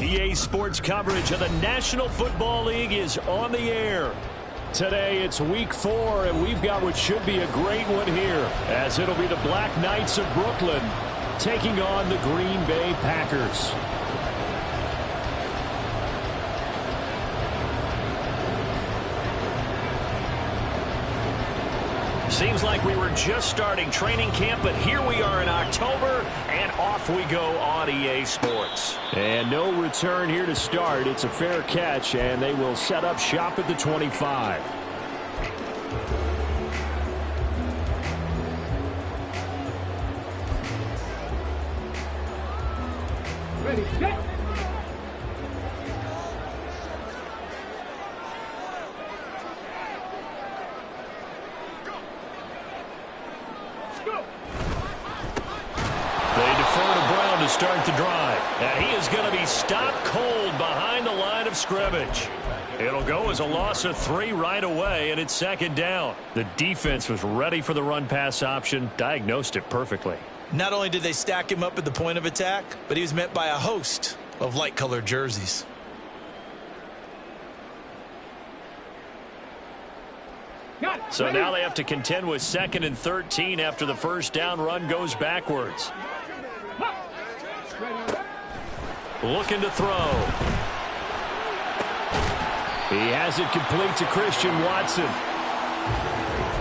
EA Sports coverage of the National Football League is on the air. Today it's week 4, and we've got what should be a great one here, as it'll be the Black Knights of Brooklyn taking on the Green Bay Packers. Seems like we were just starting training camp, but here we are in October, and off we go on EA Sports. And no return here to start. It's a fair catch, and they will set up shop at the 25. Ready, set. Start the drive. And he is going to be stopped cold behind the line of scrimmage. It'll go as a loss of 3 right away, and it's second down. The defense was ready for the run-pass option, diagnosed it perfectly. Not only did they stack him up at the point of attack, but he was met by a host of light-colored jerseys. So now they have to contend with 2nd and 13 after the first down run goes backwards. Looking to throw. He has it complete to Christian Watson.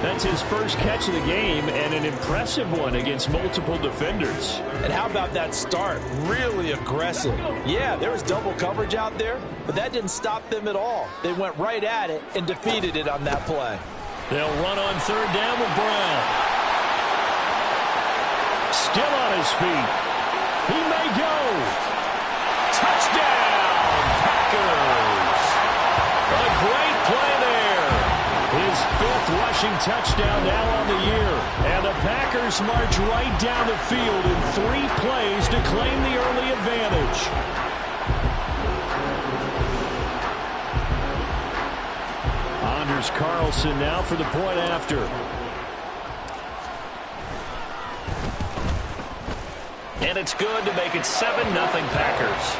That's his first catch of the game, and an impressive one against multiple defenders. And how about that start? Really aggressive. Yeah, there was double coverage out there, but that didn't stop them at all. They went right at it and defeated it on that play. They'll run on 3rd down with Brown. Still on his feet. He may go. Touchdown, Packers! A great play there. His 5th rushing touchdown now on the year. And the Packers march right down the field in 3 plays to claim the early advantage. Anders Carlson now for the point after. And it's good to make it 7-0 Packers.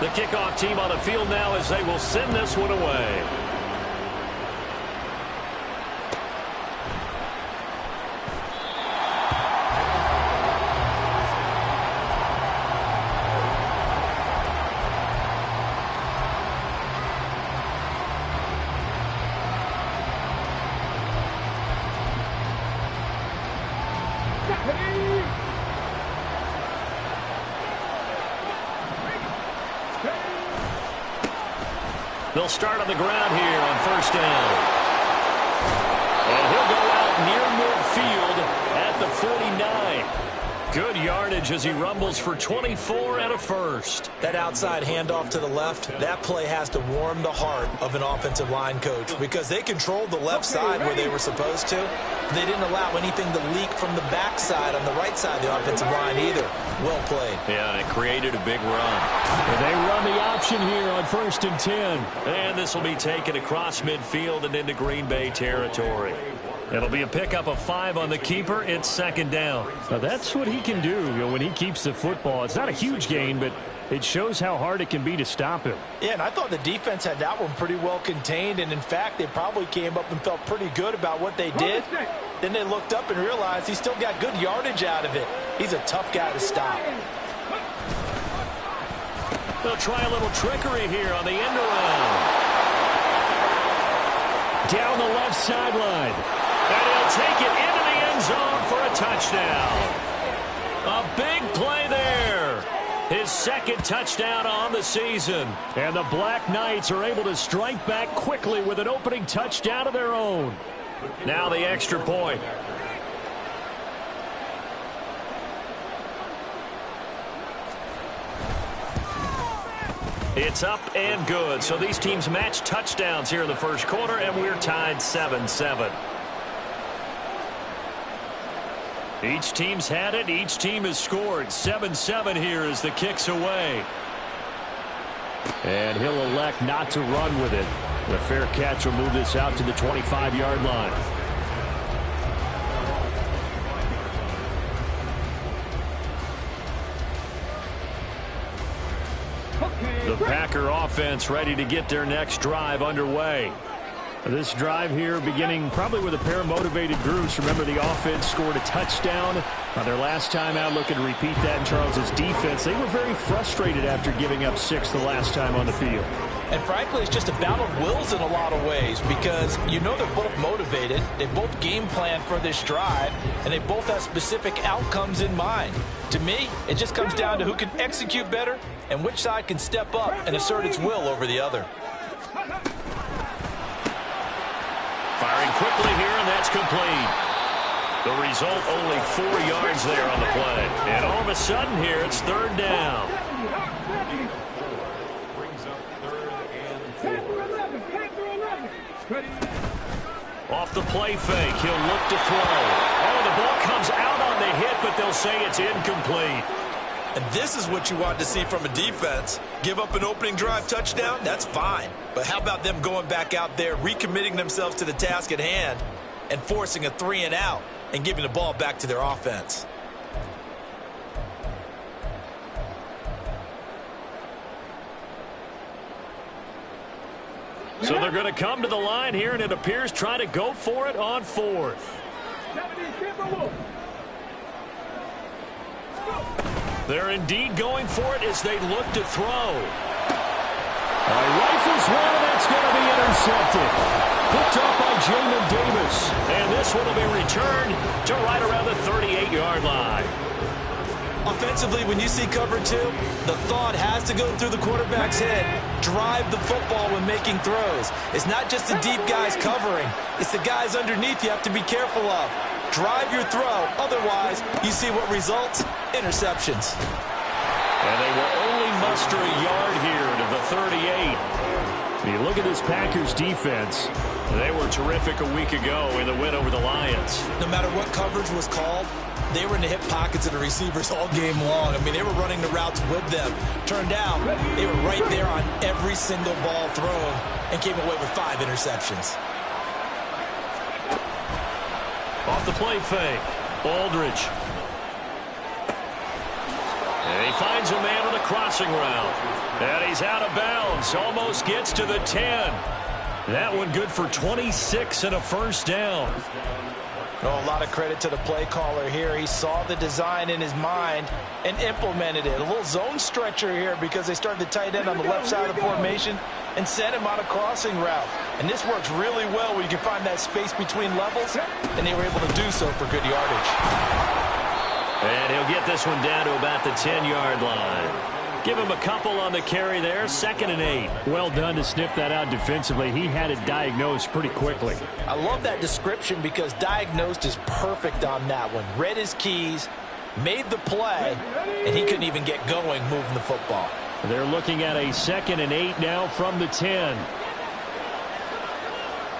The kickoff team on the field now as they will send this one away. They'll start on the ground here on 1st down. And he'll go out near midfield at the 49. Good yardage as he rumbles for 24 and a first. That outside handoff to the left, that play has to warm the heart of an offensive line coach because they controlled the left side where they were supposed to. They didn't allow anything to leak from the backside on the right side of the offensive line either. Well played. Yeah, and it created a big run. And they run the option here on 1st and 10. And this will be taken across midfield and into Green Bay territory. It'll be a pickup of 5 on the keeper. It's 2nd down. Now that's what he can do, when he keeps the football. It's not a huge gain, but it shows how hard it can be to stop him. Yeah, and I thought the defense had that one pretty well contained. And, in fact, they probably came up and felt pretty good about what they did. Then they looked up and realized he still got good yardage out of it. He's a tough guy to stop. They'll try a little trickery here on the end around. Down the left sideline. And he'll take it into the end zone for a touchdown. A big play there. His 2nd touchdown on the season. And the Black Knights are able to strike back quickly with an opening touchdown of their own. Now the extra point. It's up and good. So these teams match touchdowns here in the first quarter, and we're tied 7-7. Each team's had it. Each team has scored. 7-7 here as the kick's away. And he'll elect not to run with it. The fair catch will move this out to the 25-yard line. Packer offense ready to get their next drive underway. This drive here beginning probably with a pair of motivated groups. Remember, the offense scored a touchdown on their last time out. Looking to repeat that in Charles's defense. They were very frustrated after giving up 6 the last time on the field. And frankly, it's just a battle of wills in a lot of ways because you know they're both motivated. They both game plan for this drive, and they both have specific outcomes in mind. To me, it just comes down to who can execute better and which side can step up and assert its will over the other. Firing quickly here, and that's complete. The result, only 4 yards there on the play. And all of a sudden here, it's 3rd down. Off the play fake, he'll look to throw. Oh, the ball comes out on the hit, but they'll say it's incomplete. And this is what you want to see from a defense. Give up an opening drive touchdown, that's fine. But how about them going back out there, recommitting themselves to the task at hand, and forcing a 3-and-out and giving the ball back to their offense? So they're going to come to the line here, and it appears trying to go for it on 4th. They're indeed going for it as they look to throw. Rifles one, and that's going to be intercepted. Picked up by Jamin Davis. And this one will be returned to right around the 38-yard line. Offensively, when you see cover 2, the thought has to go through the quarterback's head. Drive the football when making throws. It's not just the deep guys covering. It's the guys underneath you have to be careful of. Drive your throw. Otherwise, you see what results? Interceptions. And they will only muster a yard here to the 38. You look at this Packers defense. They were terrific a week ago in the win over the Lions. No matter what coverage was called, they were in the hip pockets of the receivers all game long. I mean, they were running the routes with them. Turned out, they were right there on every single ball thrown and came away with 5 interceptions. Off the play fake, Aldridge. And he finds a man on the crossing route. And he's out of bounds, almost gets to the 10. That one good for 26 and a first down. Oh, a lot of credit to the play caller here. He saw the design in his mind and implemented it. A little zone stretcher here because they started the tight end on the left side of the formation and sent him on a crossing route. And this works really well where you can find that space between levels, and they were able to do so for good yardage. And he'll get this one down to about the 10-yard line. Give him a couple on the carry there, 2nd and 8. Well done to sniff that out defensively. He had it diagnosed pretty quickly. I love that description because diagnosed is perfect on that one. Read his keys, made the play, and he couldn't even get going moving the football. They're looking at a 2nd and 8 now from the 10.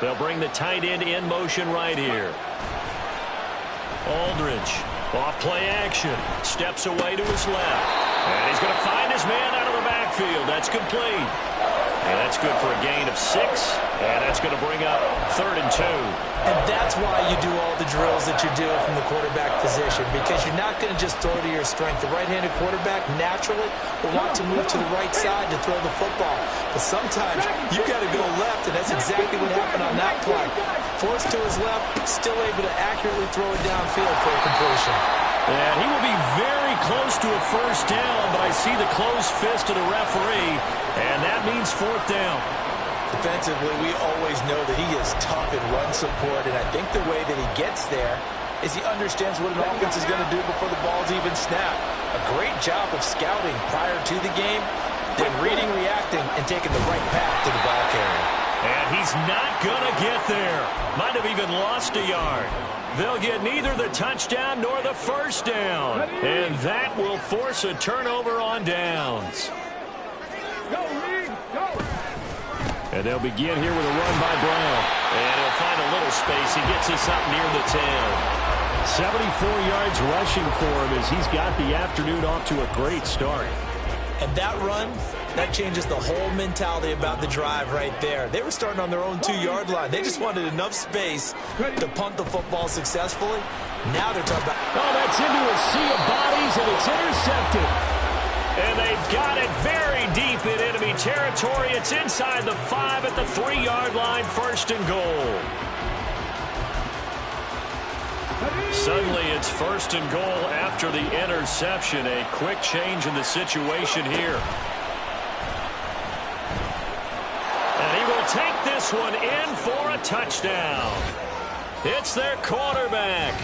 They'll bring the tight end in motion right here. Aldridge, off play action, steps away to his left. And he's going to find his man out of the backfield. That's complete. And that's good for a gain of 6. And that's going to bring up 3rd and 2. And that's why you do all the drills that you're doing from the quarterback position, because you're not going to just throw to your strength. The right-handed quarterback naturally will want to move to the right side to throw the football. But sometimes you've got to go left, and that's exactly what happened on that play. Forced to his left, still able to accurately throw it downfield for a completion. And he will be very close to a first down, but I see the closed fist of the referee, and that means 4th down. Defensively, we always know that he is tough in run support, and I think the way that he gets there is he understands what an offense is going to do before the ball's even snapped. A great job of scouting prior to the game, then reading, reacting, and taking the right path to the ball carrier. And he's not going to get there. Might have even lost a yard. They'll get neither the touchdown nor the first down. And that will force a turnover on downs. And they'll begin here with a run by Brown. And he'll find a little space. He gets us up near the 10. 74 yards rushing for him as he's got the afternoon off to a great start. And that run, that changes the whole mentality about the drive right there. They were starting on their own 2-yard line. They just wanted enough space to punt the football successfully. Now they're talking about... Oh, that's into a sea of bodies, and it's intercepted. And they've got it very deep in enemy territory. It's inside the 5 at the 3-yard line, 1st and goal. Suddenly, it's 1st and goal after the interception. A quick change in the situation here. And he will take this one in for a touchdown. It's their quarterback.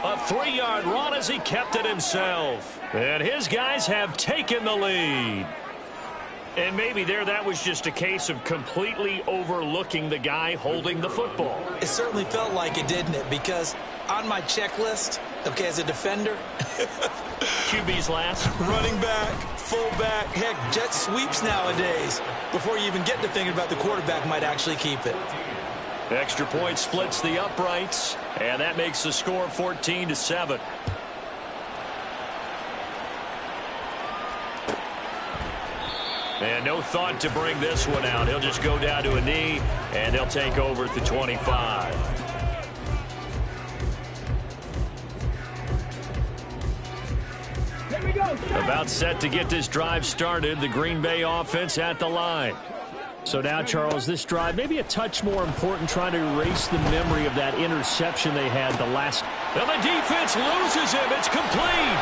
A 3-yard run as he kept it himself. And his guys have taken the lead. And maybe that was just a case of completely overlooking the guy holding the football. It certainly felt like it, didn't it? Because on my checklist, okay, as a defender, QB's last. Running back, fullback, heck, jet sweeps nowadays. Before you even get to thinking about the quarterback might actually keep it. Extra point splits the uprights, and that makes the score 14-7. And no thought to bring this one out. He'll just go down to a knee, and they'll take over at the 25. About set to get this drive started. The Green Bay offense at the line. So now, Charles, this drive maybe a touch more important, trying to erase the memory of that interception they had the last. And the defense loses him. It's complete.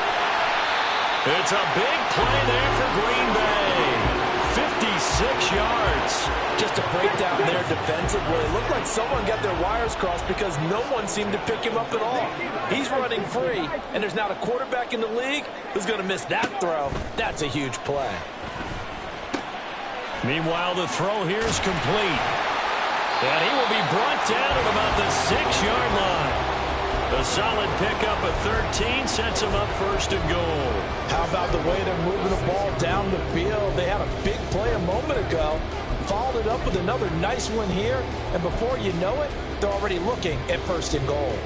It's a big play there for Green Bay. 56 yards. Just a breakdown there defensively. It looked like someone got their wires crossed because no one seemed to pick him up at all. He's running free, and there's not a quarterback in the league who's going to miss that throw. That's a huge play. Meanwhile, the throw here is complete. And he will be brought down at about the 6-yard line. A solid pickup of 13 sets him up 1st and goal. How about the way they're moving the ball down the field? They had a big play a moment ago. Followed it up with another nice one here. And before you know it, they're already looking at 1st and goal.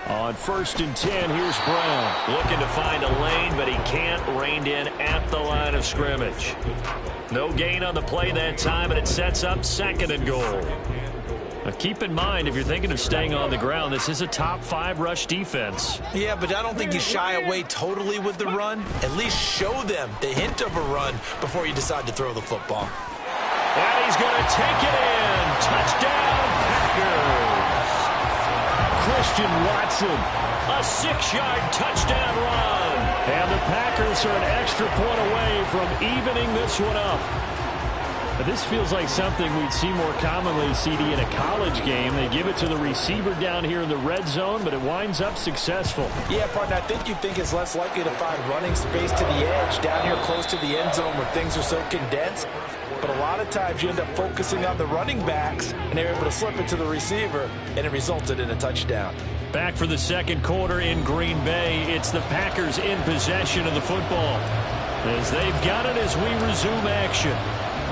On 1st and 10, here's Brown. Looking to find a lane, but he can't. Reined in at the line of scrimmage. No gain on the play that time, and it sets up 2nd and goal. Now keep in mind, if you're thinking of staying on the ground, this is a top 5 rush defense. Yeah, but I don't think you shy away totally with the run. At least show them the hint of a run before you decide to throw the football. And he's going to take it in. Touchdown, Packers. Christian Watson. A 6-yard touchdown run. And the Packers are an extra point away from evening this one up. But this feels like something we'd see more commonly, CD, in a college game. They give it to the receiver down here in the red zone, but it winds up successful. Yeah, partner, I think you think it's less likely to find running space to the edge down here close to the end zone where things are so condensed. But a lot of times you end up focusing on the running backs, and they're able to slip it to the receiver, and it resulted in a touchdown. Back for the 2nd quarter in Green Bay. It's the Packers in possession of the football, as they've got it as we resume action.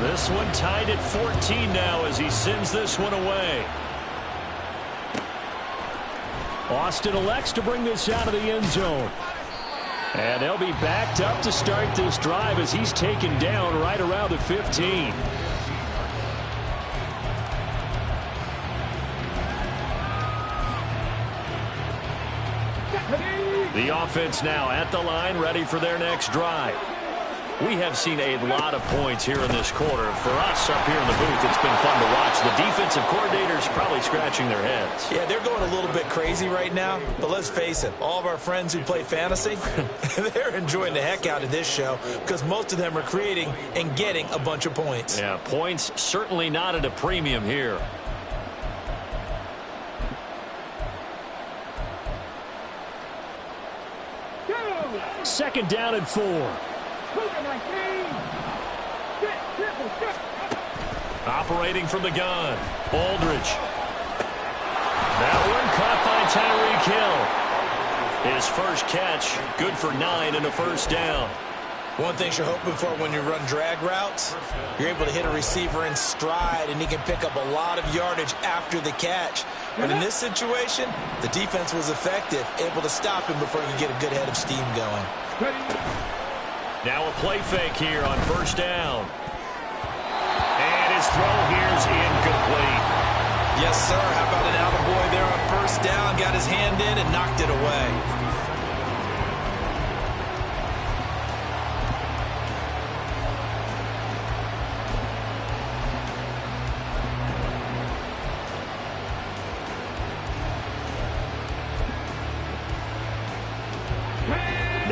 This one tied at 14 now as he sends this one away. Austin elects to bring this out of the end zone. And they'll be backed up to start this drive as he's taken down right around the 15. The offense now at the line, ready for their next drive. We have seen a lot of points here in this quarter. For us up here in the booth, it's been fun to watch. The defensive coordinators probably scratching their heads. Yeah, they're going a little bit crazy right now. But let's face it, all of our friends who play fantasy, they're enjoying the heck out of this show because most of them are creating and getting a bunch of points. Yeah, points certainly not at a premium here. Second down and 4. Operating from the gun, Aldridge. That one caught by Tyreek Hill. His first catch, good for 9 and a 1st down. One thing you're hoping for when you run drag routes, you're able to hit a receiver in stride, and he can pick up a lot of yardage after the catch. But in this situation, the defense was effective, able to stop him before you get a good head of steam going. Now a play fake here on 1st down. And his throw here is incomplete. Yes, sir. How about an attaboy there on 1st down? Got his hand in and knocked it away.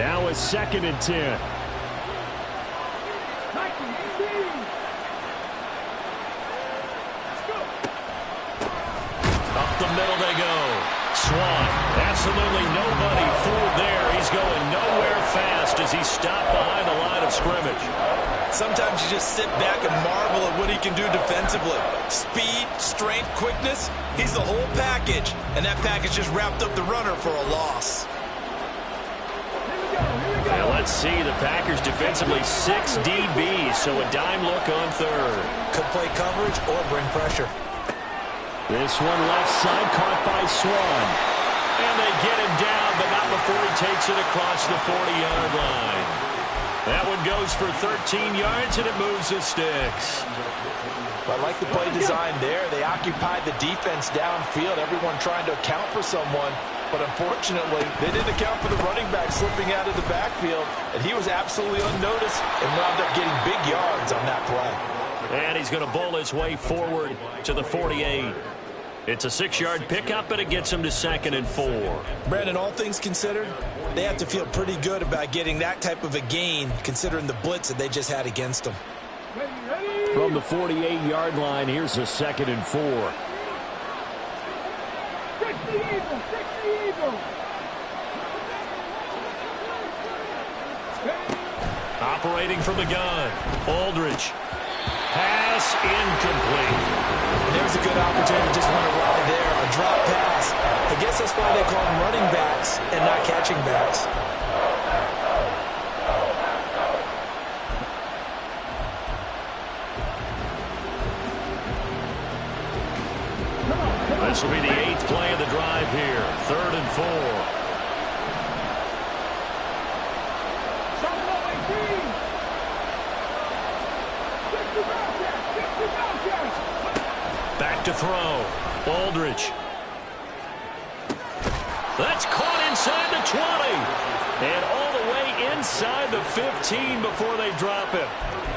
Now a 2nd and 10. Up the middle they go. Swann, absolutely nobody fooled there. He's going nowhere fast as he's stopped behind the line of scrimmage. Sometimes you just sit back and marvel at what he can do defensively. Speed, strength, quickness, he's the whole package. And that package just wrapped up the runner for a loss. Now let's see, the Packers defensively 6 DBs, so a dime look on third. Could play coverage or bring pressure. This one left side, caught by Swann. And they get him down, but not before he takes it across the 40-yard line. That one goes for 13 yards, and it moves the sticks. I like the play design there. They occupied the defense downfield, everyone trying to account for someone. But unfortunately, they didn't account for the running back slipping out of the backfield, and he was absolutely unnoticed and wound up getting big yards on that play. And he's going to bowl his way forward to the 48. It's a 6-yard pickup, and it gets him to 2nd and 4. Brandon, all things considered, they have to feel pretty good about getting that type of a gain, considering the blitz that they just had against them. From the 48-yard line, here's a 2nd and 4. Operating from the gun, Aldridge. Pass incomplete. And there's a good opportunity to just run a ride there, a drop pass. I guess that's why they call them running backs and not catching backs. This will be the 8th play of the drive here. 3rd and 4. Back to throw. Aldridge. That's caught inside the 20. And all the way inside the 15 before they drop him.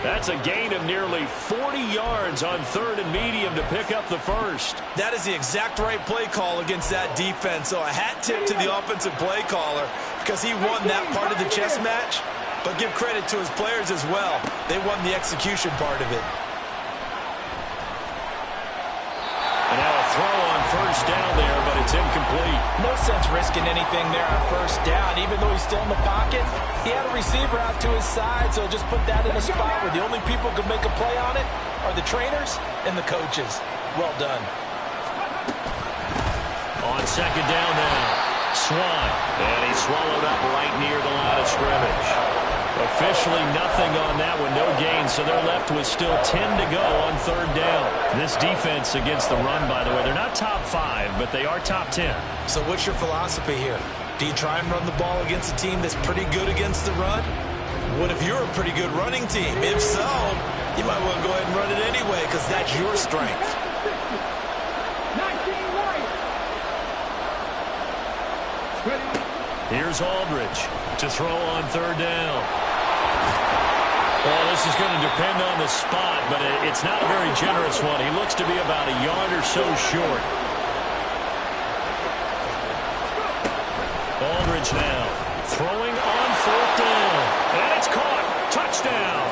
That's a gain of nearly 40 yards on 3rd and medium to pick up the first. That is the exact right play call against that defense. So a hat tip to the offensive play caller because he won that part of the chess match. But give credit to his players as well. They won the execution part of it. And now a throw on 1st down there, but it's incomplete. No sense risking anything there on 1st down. Even though he's still in the pocket, he had a receiver out to his side, so just put that in a spot where the only people who can make a play on it are the trainers and the coaches. Well done. On 2nd down now, Swann. And he's swallowed up right near the line of scrimmage. Officially nothing on that one, no gain, so they're left with still 10 to go on 3rd down. This defense against the run, by the way, they're not top 5, but they are top 10. So what's your philosophy here? Do you try and run the ball against a team that's pretty good against the run? What if you're a pretty good running team? If so, you might want to go ahead and run it anyway because that's your strength. Here's Aldridge to throw on 3rd down. Well, this is going to depend on the spot, but it's not a very generous one. He looks to be about a yard or so short. Aldridge now throwing on 4th down. And it's caught. Touchdown.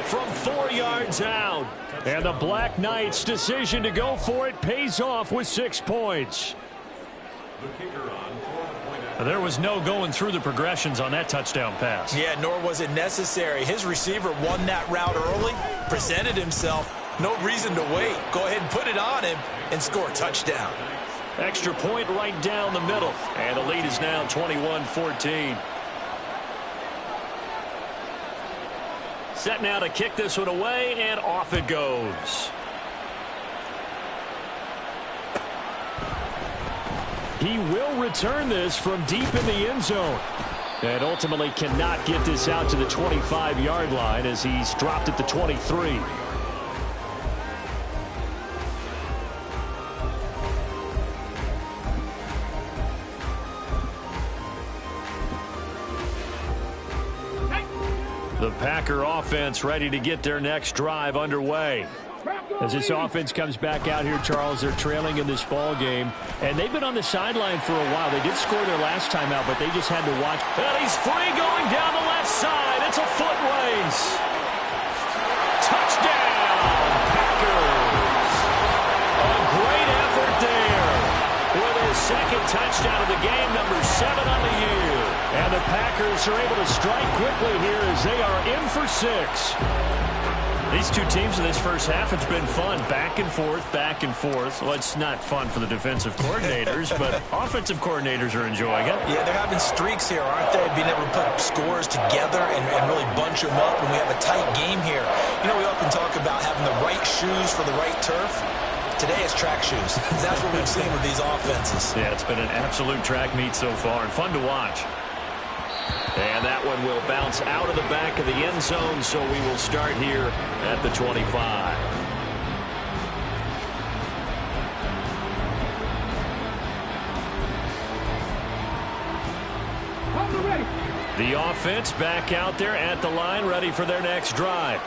From 4 yards out. And the Black Knights' decision to go for it pays off with 6 points. There was no going through the progressions on that touchdown pass. Yeah, nor was it necessary. His receiver won that route early, presented himself. No reason to wait. Go ahead and put it on him and score a touchdown. Extra point right down the middle. And the lead is now 21-14. Set now to kick this one away, and off it goes. He will return this from deep in the end zone. And ultimately cannot get this out to the 25-yard line as he's dropped at the 23. The Packer offense ready to get their next drive underway. As this offense comes back out here, Charles, they're trailing in this ball game, and they've been on the sideline for a while. They did score their last time out, but they just had to watch. And he's free going down the left side. It's a foot race. Touchdown, Packers. A great effort there with his second touchdown of the game, number 7 on the year. And the Packers are able to strike quickly here as they are in for 6. These two teams in this first half, it's been fun. Back and forth, back and forth. Well, it's not fun for the defensive coordinators, but offensive coordinators are enjoying it. Yeah, they're having streaks here, aren't they? Being able to put scores together and really bunch them up when we have a tight game here. You know, we often talk about having the right shoes for the right turf. Today it's track shoes. That's what we've seen with these offenses. Yeah, it's been an absolute track meet so far and fun to watch. And that one will bounce out of the back of the end zone, so we will start here at the 25. The offense back out there at the line, ready for their next drive.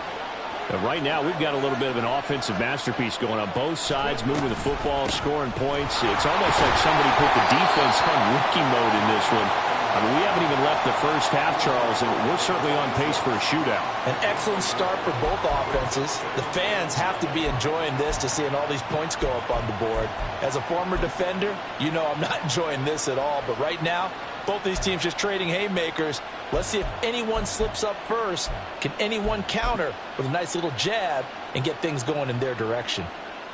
And right now, we've got a little bit of an offensive masterpiece going on both sides, moving the football, scoring points. It's almost like somebody put the defense on rookie mode in this one. I mean, we haven't even left the first half, Charles, and we're certainly on pace for a shootout. An excellent start for both offenses. The fans have to be enjoying this, to seeing all these points go up on the board. As a former defender, you know I'm not enjoying this at all. But right now, both these teams just trading haymakers. Let's see if anyone slips up first. Can anyone counter with a nice little jab and get things going in their direction?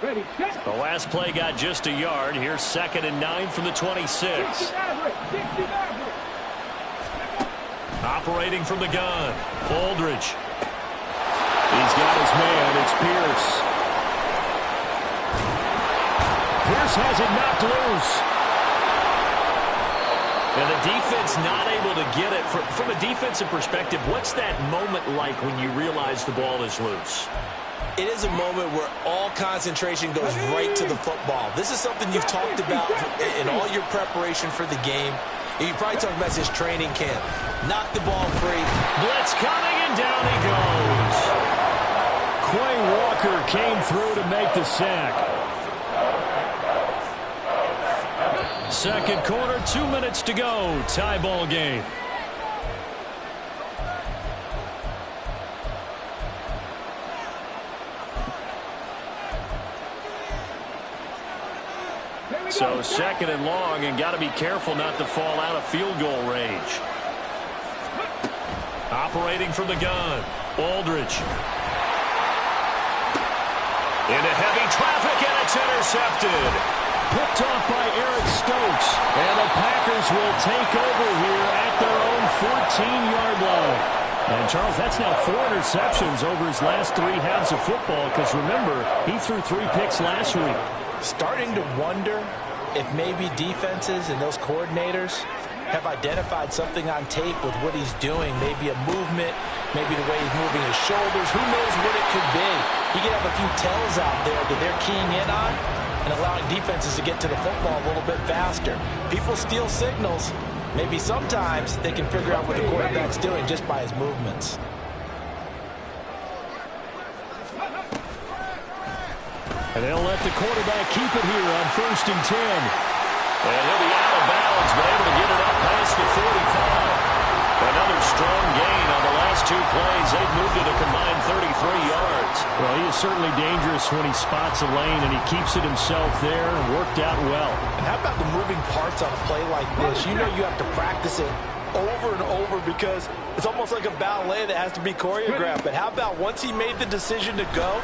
Ready, set. The last play got just a yard. Here's 2nd and 9 from the 26. Operating from the gun, Aldridge. He's got his man. It's Pierce. Pierce has it knocked loose. And the defense not able to get it. From a defensive perspective, what's that moment like when you realize the ball is loose? It is a moment where all concentration goes right to the football. This is something you've talked about in all your preparation for the game. You probably talked about this training camp. Knock the ball free. Blitz coming, and down he goes. Quay Walker came through to make the sack. Second quarter, 2 minutes to go. Tie ball game. So 2nd and long, and got to be careful not to fall out of field goal range. Operating from the gun, Aldridge. Into heavy traffic, and it's intercepted. Picked off by Eric Stokes. And the Packers will take over here at their own 14-yard line. And, Charles, that's now 4 interceptions over his last 3 halves of football, because, remember, he threw 3 picks last week. Starting to wonder if maybe defenses and those coordinators have identified something on tape with what he's doing. Maybe a movement, maybe the way he's moving his shoulders. Who knows what it could be? He could have a few tells out there that they're keying in on and allowing defenses to get to the football a little bit faster. People steal signals. Maybe sometimes they can figure out what the quarterback's doing just by his movements. And they'll let the quarterback keep it here on 1st and 10. And he'll be out of bounds, but able to get it up past the 45. Another strong gain on the last 2 plays. They've moved it a combined 33 yards. Well, he is certainly dangerous when he spots a lane, and he keeps it himself there. Worked out well. And how about the moving parts on a play like this? You know you have to practice it over and over because it's almost like a ballet that has to be choreographed. But how about once he made the decision to go,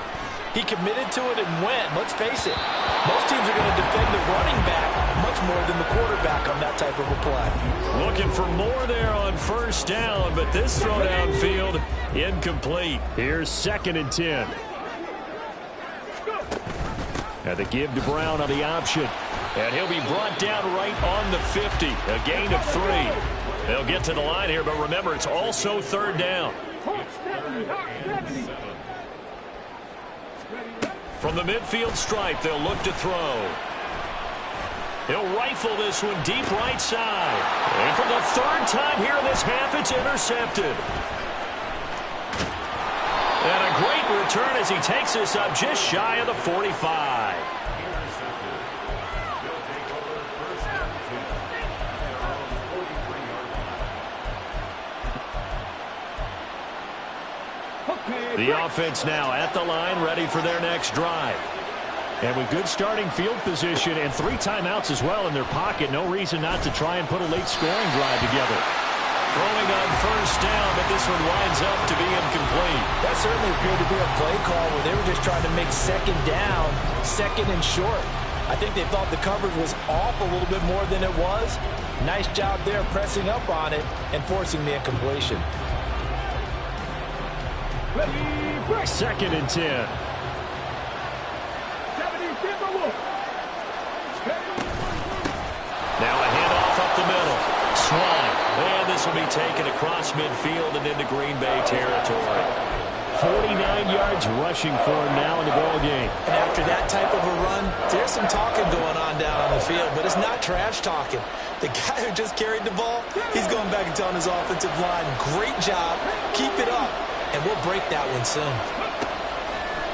he committed to it and went. Let's face it, most teams are going to defend the running back much more than the quarterback on that type of a play. Looking for more there on 1st down, but this throw downfield incomplete. Here's 2nd and 10. And the give to Brown on the option. And he'll be brought down right on the 50. A gain of 3. They'll get to the line here, but remember, it's also 3rd down. From the midfield stripe, they'll look to throw. He'll rifle this one deep right side. And for the 3rd time here in this half, it's intercepted. And a great return as he takes this up just shy of the 45. The offense now at the line, ready for their next drive. And with good starting field position and 3 timeouts as well in their pocket, no reason not to try and put a late scoring drive together. Throwing on first down, but this one winds up to be incomplete. That certainly appeared to be a play call where they were just trying to make second down, second and short. I think they thought the coverage was off a little bit more than it was. Nice job there pressing up on it and forcing the incompletion. Second and 10. Now a handoff up the middle. Swan. And this will be taken across midfield and into Green Bay territory. 49 yards rushing for him now in the ball game. And after that type of a run, there's some talking going on down on the field, but it's not trash talking. The guy who just carried the ball, he's going back and telling his offensive line, great job, keep it up, and we'll break that one soon.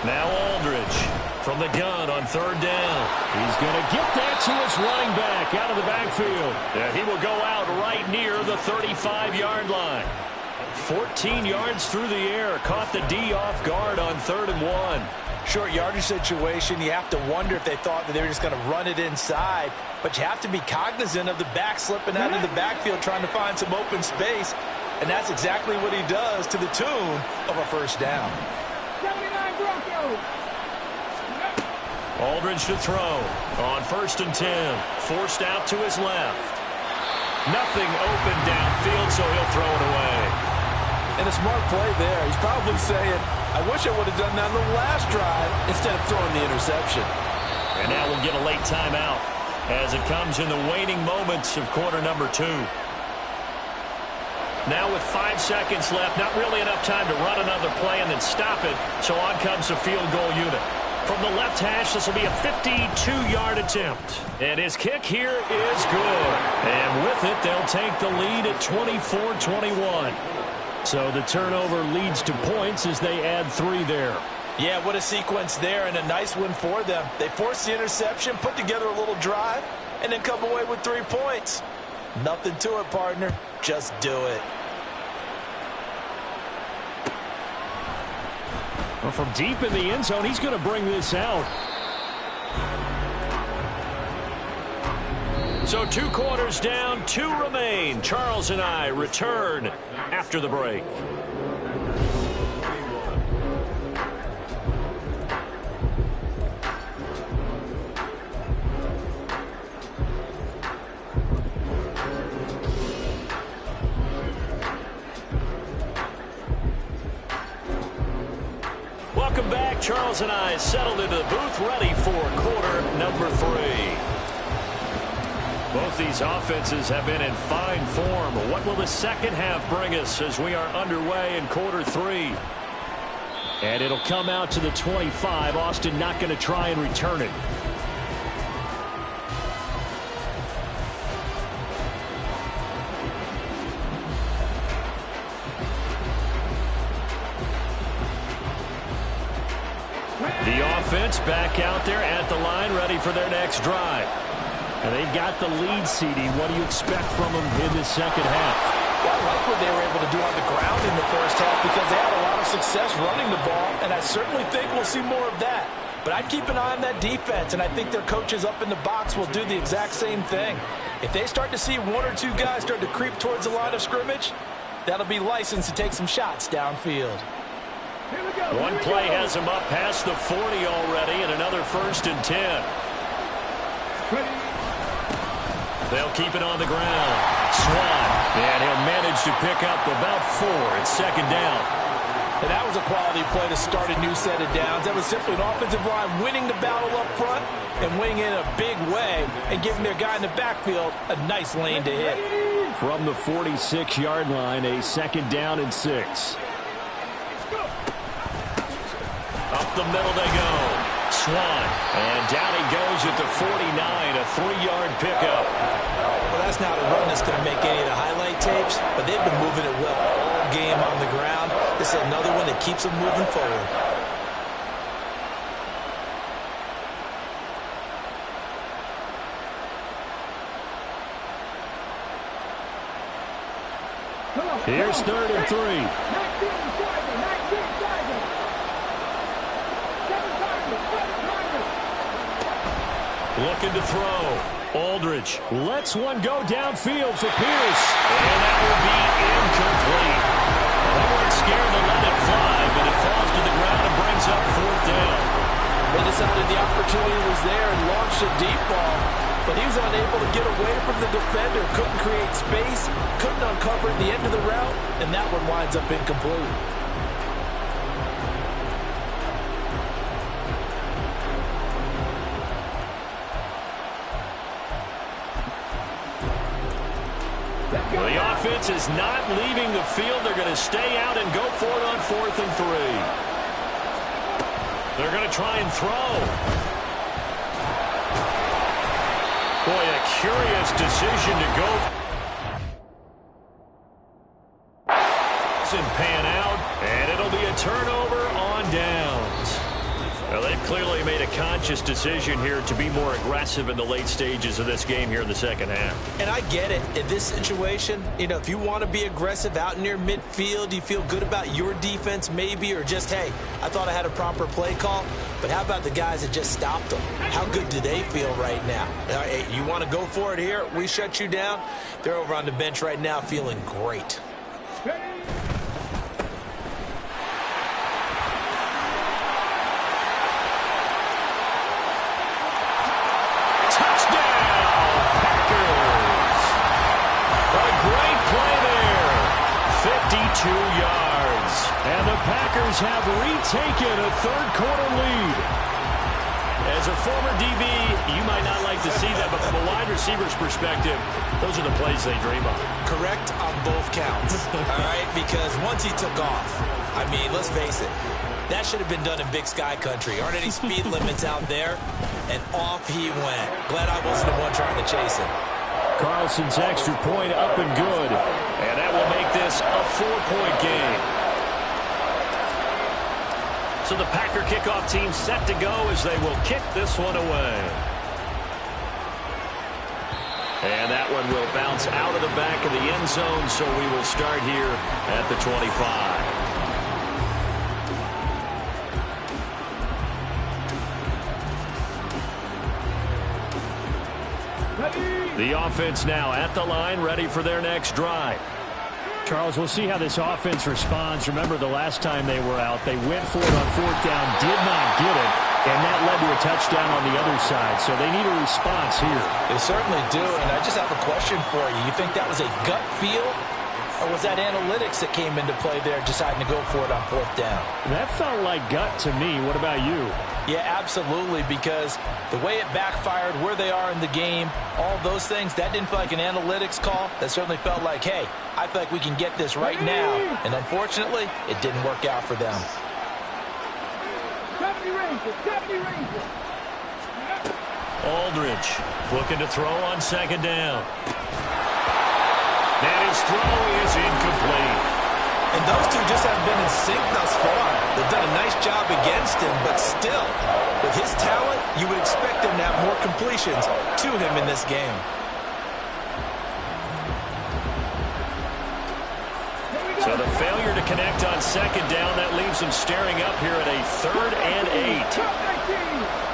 Now Aldridge from the gun on third down. He's going to get that to his running back out of the backfield. Yeah, he will go out right near the 35-yard line. 14 yards through the air. Caught the D off guard on 3rd and 1. Short yardage situation, you have to wonder if they thought that they were just going to run it inside. But you have to be cognizant of the back slipping out of the backfield trying to find some open space. And that's exactly what he does to the tune of a first down. 79 Broncos. Aldridge to throw on 1st and 10. Forced out to his left. Nothing open downfield, so he'll throw it away. And a smart play there. He's probably saying, I wish I would have done that on the last drive instead of throwing the interception. And now we'll get a late timeout as it comes in the waning moments of quarter number 2. Now with 5 seconds left, not really enough time to run another play and then stop it, so on comes the field goal unit. From the left hash, this will be a 52-yard attempt. And his kick here is good. And with it, they'll take the lead at 24-21. So the turnover leads to points as they add 3 there. Yeah, what a sequence there and a nice one for them. They forced the interception, put together a little drive, and then come away with 3 points. Nothing to it, partner. Just do it. Well, from deep in the end zone, he's going to bring this out. So 2 quarters down, 2 remain. Charles and I return after the break. Welcome back. Charles and I settled into the booth, ready for quarter number 3. Both these offenses have been in fine form. What will the second half bring us as we are underway in quarter 3? And it'll come out to the 25. Austin not going to try and return it. The offense back out there at the line, ready for their next drive. And they've got the lead, CD. What do you expect from them in the second half? Well, I like what they were able to do on the ground in the first half because they had a lot of success running the ball, and I certainly think we'll see more of that. But I'd keep an eye on that defense, and I think their coaches up in the box will do the exact same thing. If they start to see 1 or 2 guys start to creep towards the line of scrimmage, that'll be licensed to take some shots downfield. One play has him up past the 40 already, and another 1st and 10. They'll keep it on the ground. Swan, and he'll manage to pick up about 4 at second down. And that was a quality play to start a new set of downs. That was simply an offensive line winning the battle up front and winning in a big way and giving their guy in the backfield a nice lane to hit. From the 46-yard line, a second down and 6. Up the middle they go. Swan, and down he goes at the 49, a 3-yard pickup. Well, that's not a run that's going to make any of the highlight tapes, but they've been moving it well all game on the ground. This is another one that keeps them moving forward. Here's 3rd and 3. Looking to throw. Aldridge Lets one go downfield for Pierce. And that will be incomplete. They weren't scared to let it fly, but it falls to the ground and brings up 4th down. They decided the opportunity was there and launched a deep ball, but he was unable to get away from the defender, couldn't create space, couldn't uncover at the end of the route, and that one winds up incomplete. The offense is not leaving the field. They're going to stay out and go for it on 4th and 3. They're going to try and throw. Boy, a curious decision to go. And pan out, and it'll be a turnover on downs. Now, they've clearly made a conscious decision here to be more aggressive in the late stages of this game here in the second half. And I get it. In this situation, you know, if you want to be aggressive out near midfield, you feel good about your defense maybe, or just, hey, I thought I had a proper play call. But how about the guys that just stopped them? How good do they feel right now? Hey, you want to go for it here? We shut you down? They're over on the bench right now feeling great. Yards. And the Packers have retaken a third-quarter lead. As a former DB, you might not like to see that, but from a wide receiver's perspective, those are the plays they dream of. Correct on both counts, all right? Because once he took off, I mean, let's face it, that should have been done in Big Sky Country. Aren't any speed limits out there? And off he went. Glad I wasn't the one trying to chase him. Carlson's extra point up and good. And that will make this a 4-point game. So the Packer kickoff team set to go as they will kick this one away. And that one will bounce out of the back of the end zone, so we will start here at the 25. The offense now at the line, ready for their next drive. Charles, we'll see how this offense responds. Remember, the last time they were out, they went for it on 4th down, did not get it, and that led to a touchdown on the other side. So they need a response here. They certainly do, and I just have a question for you. You think that was a gut feel, or was that analytics that came into play there deciding to go for it on 4th down? That felt like gut to me. What about you? Yeah, absolutely, because the way it backfired, where they are in the game, all those things, that didn't feel like an analytics call. That certainly felt like, hey, I feel like we can get this right now. And unfortunately, it didn't work out for them. 70 Rangers. Aldridge looking to throw on 2nd down. And his throw is incomplete. And those two just haven't been in sync thus far. They've done a nice job against him, but still, with his talent, you would expect them to have more completions to him in this game. So the failure to connect on 2nd down, that leaves him staring up here at a 3rd and 8.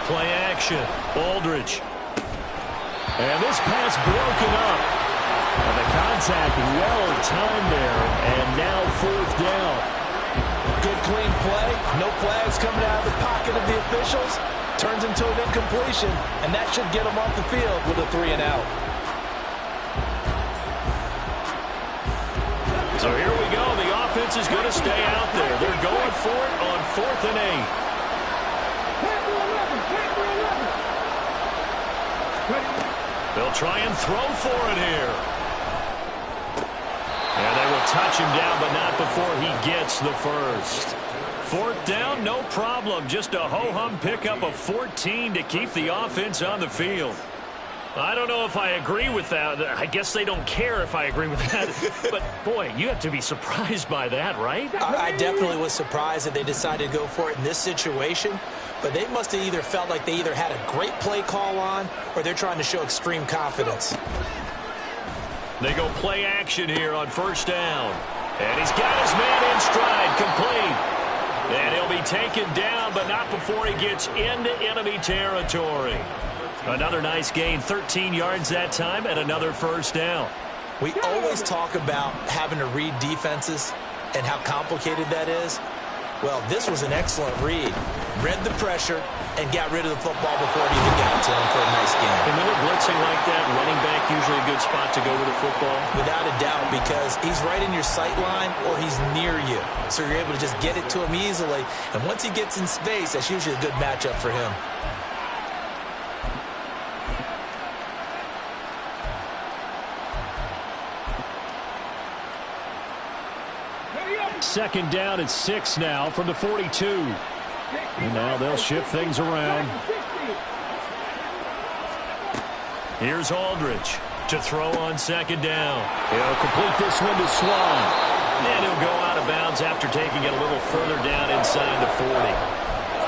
Play action. Aldridge. And this pass broken up. And the contact well timed there. And now 4th down. Good clean play. No flags coming out of the pocket of the officials. Turns into an incompletion. And that should get them off the field with a 3 and out. So here we go. The offense is going to stay out there. They're going for it on 4th and 8. They'll try and throw for it here. And they will touch him down, but not before he gets the first. 4th down, no problem. Just a ho-hum pickup of 14 to keep the offense on the field. I don't know if I agree with that. I guess they don't care if I agree with that. But, boy, you have to be surprised by that, right? I definitely was surprised that they decided to go for it in this situation. but they must have either felt like they either had a great play call on or they're trying to show extreme confidence. They go play action here on first down. And he's got his man in stride, complete. And he'll be taken down, but not before he gets into enemy territory. Another nice gain, 13 yards that time, and another first down. We always talk about having to read defenses and how complicated that is. Well, this was an excellent read. Read the pressure and got rid of the football before it even got to him for a nice game. And when they're blitzing like that, running back usually a good spot to go with the football? Without a doubt, because he's right in your sight line or he's near you. So you're able to just get it to him easily. And once he gets in space, that's usually a good matchup for him. Second down and 6 now from the 42. And now they'll shift things around. Here's Aldridge to throw on second down. He'll complete this one to Swan. And he'll go out of bounds after taking it a little further down inside the 40.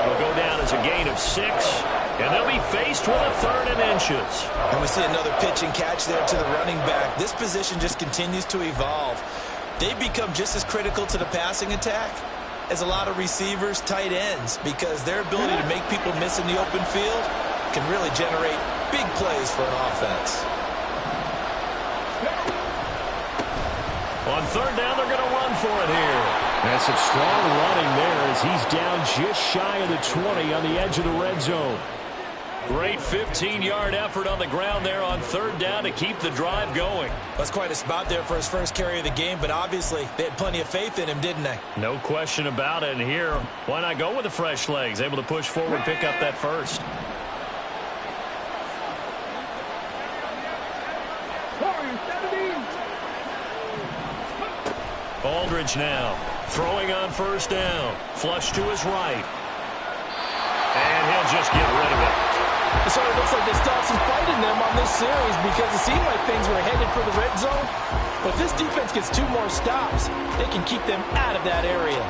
He'll go down as a gain of 6. And they'll be faced with a 3rd and inches. And we see another pitch and catch there to the running back. This position just continues to evolve. They become just as critical to the passing attack as a lot of receivers, tight ends, because their ability to make people miss in the open field can really generate big plays for an offense. On 3rd down, they're going to run for it here. That's some strong running there as he's down just shy of the 20 on the edge of the red zone. Great 15-yard effort on the ground there on 3rd down to keep the drive going. That's quite a spot there for his first carry of the game, but obviously they had plenty of faith in him, didn't they? No question about it. And here, why not go with the fresh legs? Able to push forward, pick up that first. Aldridge now throwing on first down. Flush to his right. And he'll just get rid of it. So it looks like they still have some fight in them on this series because it seemed like things were headed for the red zone. But this defense gets 2 more stops. They can keep them out of that area.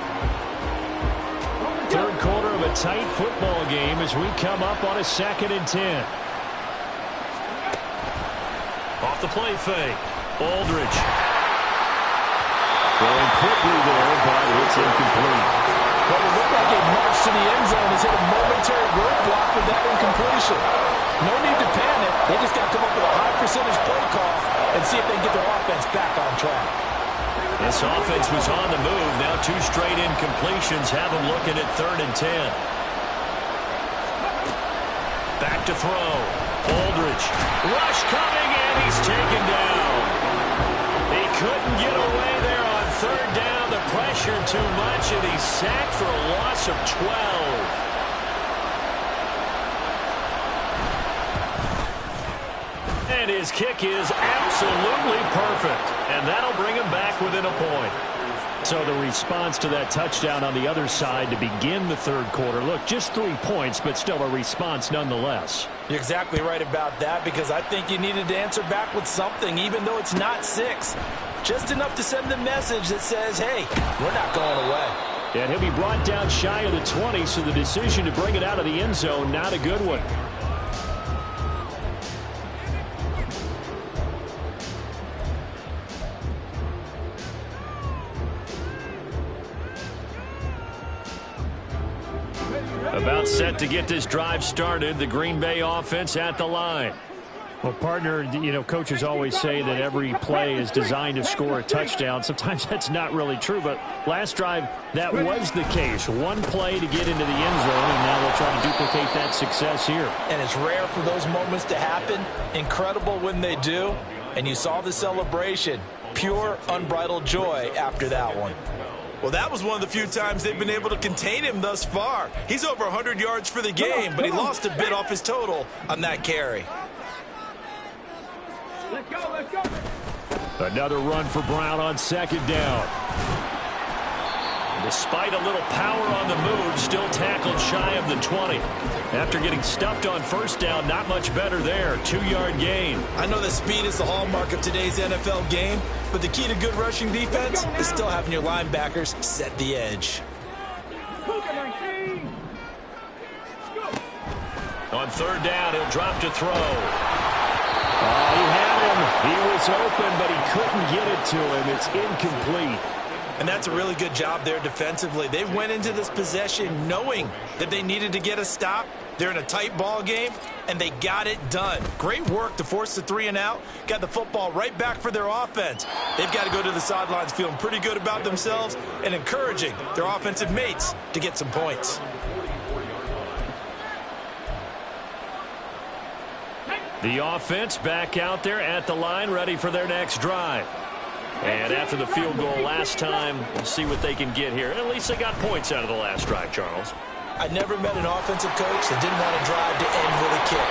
3rd quarter of a tight football game as we come up on a 2nd and 10. Off the play fake. Aldridge. Going quickly there, but it's incomplete. Well, it looked like a march to the end zone has hit a momentary roadblock with that incompletion. No need to panic. They just got to come up with a high percentage play call and see if they can get their offense back on track. This offense was on the move. Now 2 straight incompletions have them looking at 3rd and 10. Back to throw. Aldridge. Rush coming, and he's taken down. He couldn't get away there on 3rd down. The pressure too much, and he's sacked for a loss of 12. And his kick is absolutely perfect. And that'll bring him back within a point. So the response to that touchdown on the other side to begin the 3rd quarter. Look, just 3 points, but still a response nonetheless. You're exactly right about that because I think you needed to answer back with something, even though it's not 6. Just enough to send the message that says, hey, we're not going away. And he'll be brought down shy of the 20, so the decision to bring it out of the end zone, not a good one. About set to get this drive started. The Green Bay offense at the line. Well, partner, you know, coaches always say that every play is designed to score a touchdown. Sometimes that's not really true, but last drive, that was the case. 1 play to get into the end zone, and now they'll try to duplicate that success here. And it's rare for those moments to happen. Incredible when they do. And you saw the celebration. Pure, unbridled joy after that one. Well, that was one of the few times they've been able to contain him thus far. He's over 100 yards for the game, but he lost a bit off his total on that carry. Let's go, let's go. Another run for Brown on 2nd down. Despite a little power on the move, still tackled shy of the 20. After getting stuffed on 1st down, not much better there. 2-yard gain. I know that speed is the hallmark of today's NFL game, but the key to good rushing defense is still having your linebackers set the edge. On third down, he'll drop to throw. He had him. He was open, but he couldn't get it to him. It's incomplete. And that's a really good job there defensively. They went into this possession knowing that they needed to get a stop. They're in a tight ball game, and they got it done. Great work to force the 3 and out. Got the football right back for their offense. They've got to go to the sidelines feeling pretty good about themselves and encouraging their offensive mates to get some points. The offense back out there at the line, ready for their next drive. And after the field goal last time, we'll see what they can get here. At least they got points out of the last drive, Charles. I never met an offensive coach that didn't want to drive to end with a kick.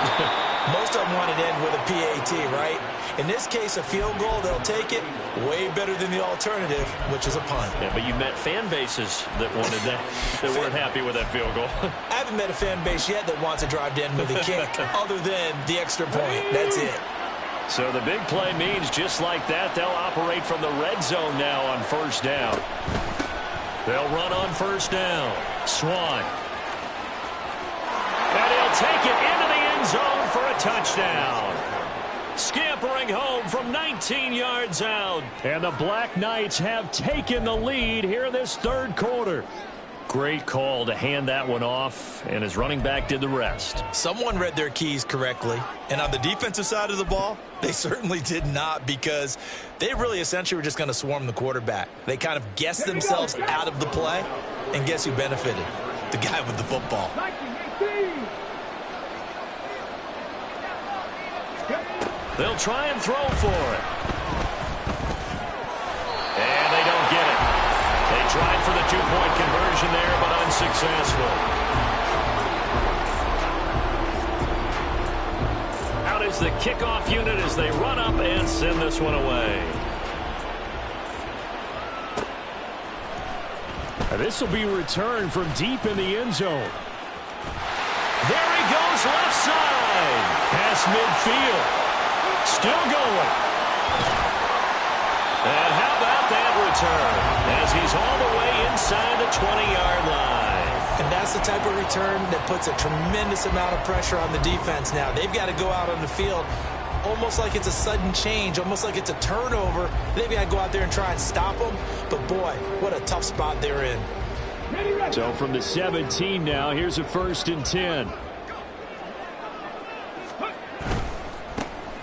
Most of them want to end with a PAT, right? In this case, a field goal, they'll take it. Way better than the alternative, which is a punt. Yeah, but you met fan bases that wanted that, that weren't happy with that field goal. I haven't met a fan base yet that wants to drive to end with a kick other than the extra point. That's it. So the big play means just like that, they'll operate from the red zone now on first down. They'll run on first down. Swann. And he'll take it into the end zone for a touchdown. Scampering home from 19 yards out. And the Black Knights have taken the lead here in this third quarter. Great call to hand that one off, and his running back did the rest. Someone read their keys correctly, and on the defensive side of the ball, they certainly did not, because they really essentially were just going to swarm the quarterback. They kind of guessed themselves out of the play, and guess who benefited? The guy with the football. They'll try and throw for it. And they don't get it. They tried for the two-point conversion there, but unsuccessful. Out is the kickoff unit as they run up and send this one away. This will be returned from deep in the end zone. There he goes, left side. Past midfield. Still going. And how about that return? As he's all the way inside the 20-yard line. And that's the type of return that puts a tremendous amount of pressure on the defense now. They've got to go out on the field almost like it's a sudden change, almost like it's a turnover. They've got to go out there and try and stop them. But, boy, what a tough spot they're in. So from the 17 now, here's a 1st and 10.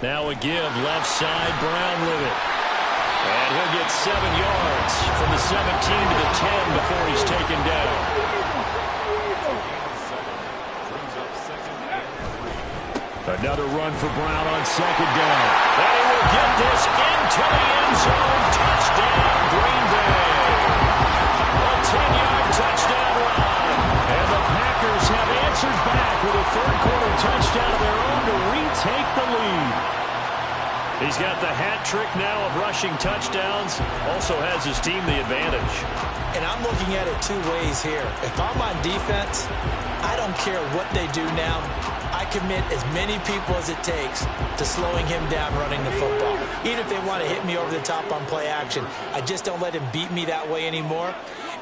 Now a give, left side, Brown with it. And he'll get 7 yards from the 17 to the 10 before he's taken down. Another run for Brown on 2nd down. And he will get this into the end zone. Touchdown, Green Bay. A 10-yard touchdown run. And the Packers have answered back with a third-quarter touchdown of their own to retake the lead. He's got the hat trick now of rushing touchdowns. Also has his team the advantage. And I'm looking at it 2 ways here. If I'm on defense, I don't care what they do now. I commit as many people as it takes to slowing him down running the football. Even if they want to hit me over the top on play action, I just don't let him beat me that way anymore.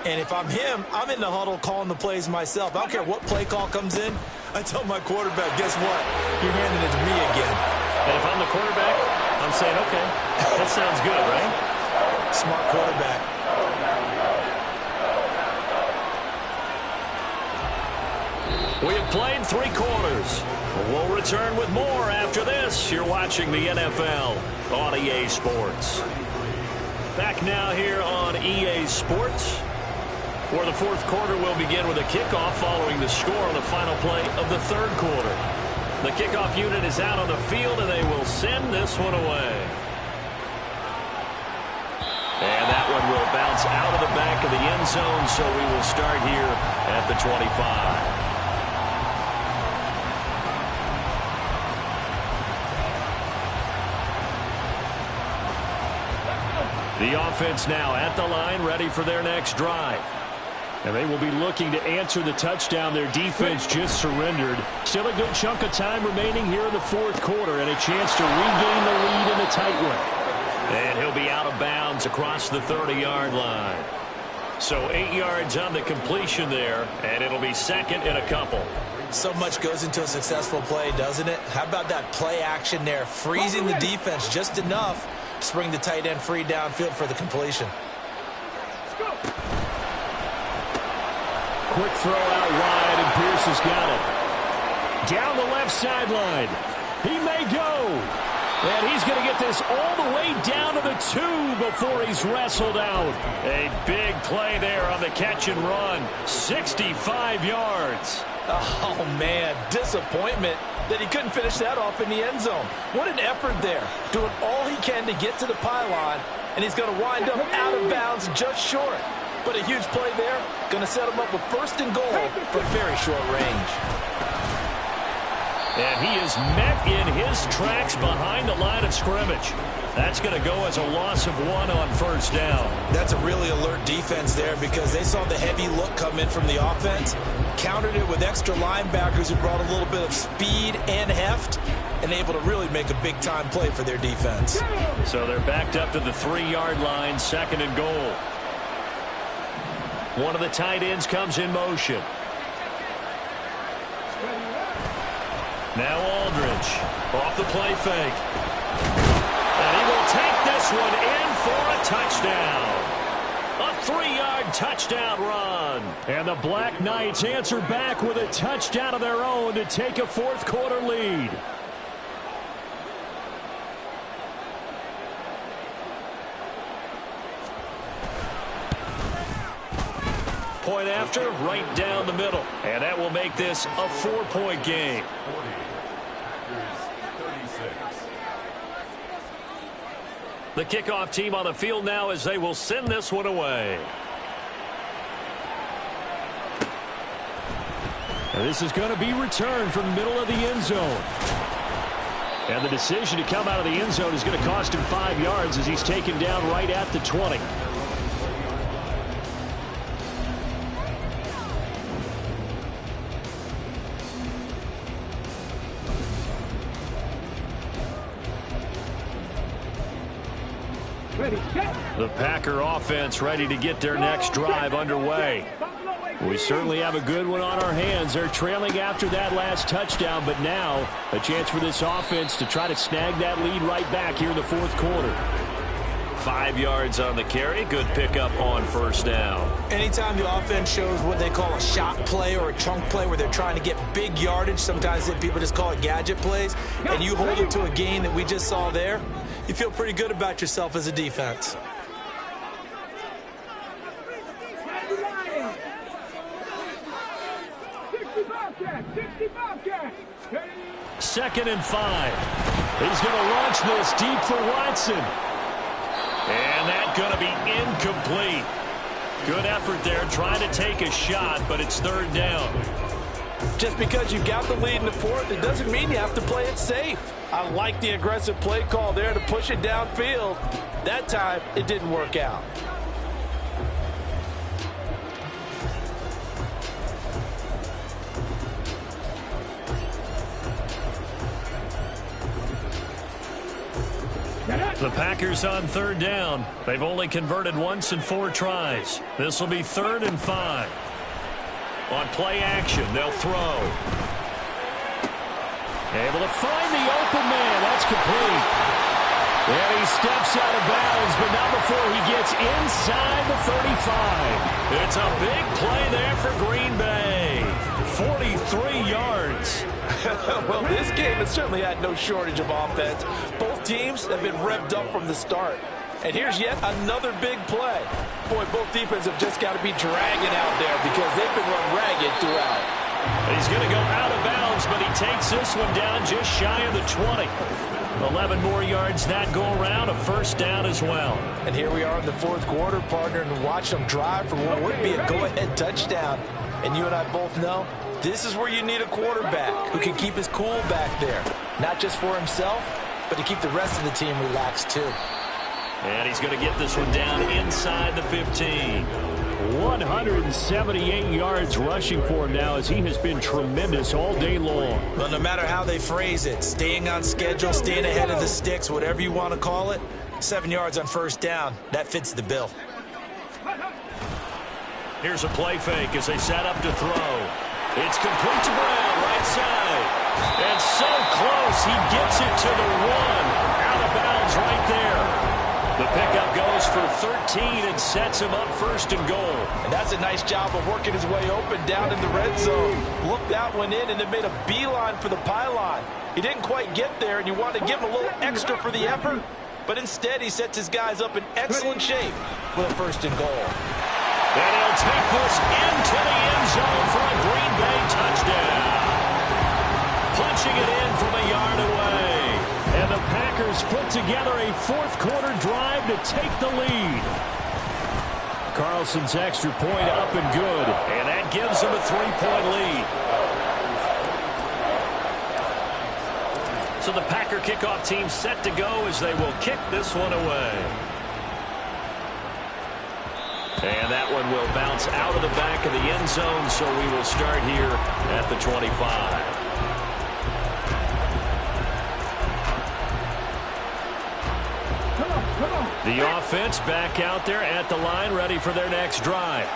And if I'm him, I'm in the huddle calling the plays myself. I don't care what play call comes in. I tell my quarterback, guess what? You're handing it to me again. And if I'm the quarterback, I'm saying, okay, that sounds good, right? Smart quarterback. We have played 3 quarters. We'll return with more after this. You're watching the NFL on EA Sports. Back now here on EA Sports, where the 4th quarter will begin with a kickoff following the score on the final play of the 3rd quarter. The kickoff unit is out on the field, and they will send this one away. And that one will bounce out of the back of the end zone, so we will start here at the 25. The offense now at the line, ready for their next drive. And they will be looking to answer the touchdown their defense just surrendered. Still a good chunk of time remaining here in the 4th quarter, and a chance to regain the lead in a tight one. And he'll be out of bounds across the 30-yard line. So 8 yards on the completion there, and it'll be 2nd and a couple. So much goes into a successful play, doesn't it? How about that play action there, freezing the defense just enough to bring the tight end free downfield for the completion. Quick throw out wide, and Pierce has got it. Down the left sideline. He may go. And he's going to get this all the way down to the 2 before he's wrestled out. A big play there on the catch and run. 65 yards. Oh, man, disappointment that he couldn't finish that off in the end zone. What an effort there, doing all he can to get to the pylon, and he's going to wind up out of bounds just short. But a huge play there, going to set him up with 1st and goal from very short range. And he is met in his tracks behind the line of scrimmage. That's going to go as a loss of 1 on 1st down. That's a really alert defense there because they saw the heavy look come in from the offense, countered it with extra linebackers who brought a little bit of speed and heft, and able to really make a big-time play for their defense. So they're backed up to the 3-yard line, 2nd and goal. One of the tight ends comes in motion. Now Aldridge off the play fake. And he will take this one in for a touchdown. A 3-yard touchdown run. And the Black Knights answer back with a touchdown of their own to take a 4th quarter lead. Point after, right down the middle. And that will make this a 4-point game. The kickoff team on the field now as they will send this one away. And this is going to be returned from the middle of the end zone. And the decision to come out of the end zone is going to cost him 5 yards as he's taken down right at the 20. The Packer offense ready to get their next drive underway. We certainly have a good one on our hands. They're trailing after that last touchdown, but now a chance for this offense to try to snag that lead right back here in the 4th quarter. 5 yards on the carry. Good pickup on 1st down. Anytime the offense shows what they call a shot play or a chunk play where they're trying to get big yardage, sometimes people just call it gadget plays, and you hold it to a gain that we just saw there, you feel pretty good about yourself as a defense. Second and 5. He's going to launch this deep for Watson. And that's going to be incomplete. Good effort there trying to take a shot, but it's 3rd down. Just because you got the lead in the 4th, it doesn't mean you have to play it safe. I like the aggressive play call there to push it downfield. That time, it didn't work out. The Packers on 3rd down. They've only converted once in 4 tries. This will be 3rd and 5. On play action, they'll throw. Able to find the open man. That's complete. And he steps out of bounds, but not before he gets inside the 35. It's a big play there for Green Bay. 43 yards. Well, this game has certainly had no shortage of offense. Both teams have been revved up from the start. And here's yet another big play. Boy, both defenses have just got to be dragging out there because they've been run ragged throughout. He's going to go out of bounds, but he takes this one down just shy of the 20. 11 more yards that go around, a 1st down as well. And here we are in the 4th quarter, partner, and watch them drive for what would be a go-ahead touchdown. And you and I both know this is where you need a quarterback who can keep his cool back there. Not just for himself, but to keep the rest of the team relaxed too. And he's going to get this one down inside the 15. 178 yards rushing for him now as he has been tremendous all day long. Well, no matter how they phrase it, staying on schedule, staying ahead of the sticks, whatever you want to call it, 7 yards on 1st down, that fits the bill. Here's a play fake as they set up to throw. It's complete to Brown right side. And so close, he gets it to the 1. Out of bounds right there. The pickup goes for 13 and sets him up first and goal. And that's a nice job of working his way open down in the red zone. Looked that one in and then made a beeline for the pylon. He didn't quite get there, and you want to give him a little extra for the effort. But instead, he sets his guys up in excellent shape with a first and goal. And he'll take this into the end zone for a Green Bay touchdown. Punching it in from a yard away. And the Packers put together a fourth-quarter drive to take the lead. Carlson's extra point up and good. And that gives him a 3-point lead. So the Packer kickoff team set to go as they will kick this one away. And that one will bounce out of the back of the end zone, so we will start here at the 25. The offense back out there at the line, ready for their next drive.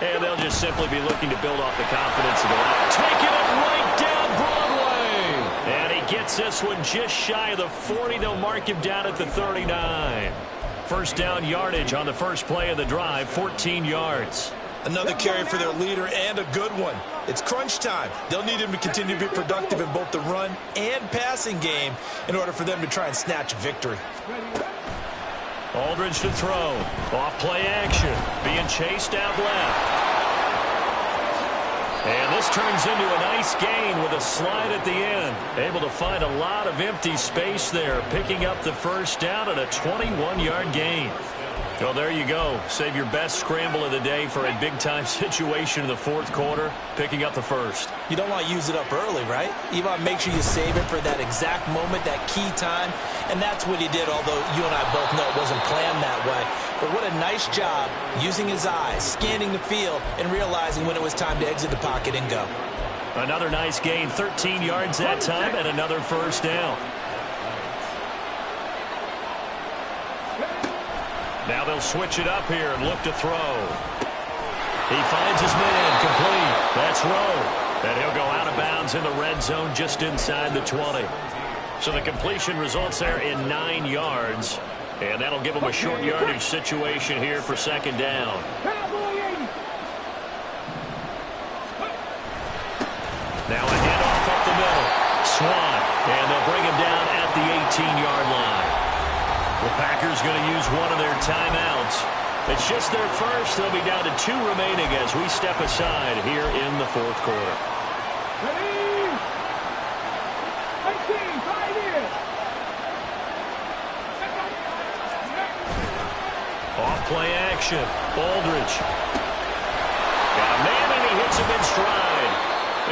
And they'll just simply be looking to build off the confidence of the line. Taking it right down Broadway. And he gets this one just shy of the 40. They'll mark him down at the 39. First down yardage on the first play of the drive, 14 yards. Another carry for their leader, and a good one. It's crunch time. They'll need him to continue to be productive in both the run and passing game in order for them to try and snatch a victory. Aldridge to throw. Off play action. Being chased out left. And this turns into a nice gain with a slide at the end. Able to find a lot of empty space there. Picking up the first down and a 21-yard gain. Well, there you go. Save your best scramble of the day for a big-time situation in the fourth quarter. Picking up the first. You don't want to use it up early, right? You want to make sure you save it for that exact moment, that key time. And that's what he did, although you and I both know it wasn't planned that way. But what a nice job using his eyes, scanning the field, and realizing when it was time to exit the pocket and go. Another nice gain, 13 yards that time, and another first down. Now they'll switch it up here and look to throw. He finds his man, complete. That's Rowe. And he'll go out of bounds in the red zone just inside the 20. So the completion results there in 9 yards. And that'll give him a short yardage situation here for second down. Now a handoff up the middle. Swan. And they'll bring him down at the 18-yard line. The Packers going to use one of their timeouts. It's just their first. They'll be down to 2 remaining as we step aside here in the fourth quarter. Ready? 19, 5 in. Off play action. Aldridge. Got a man and he hits him in stride.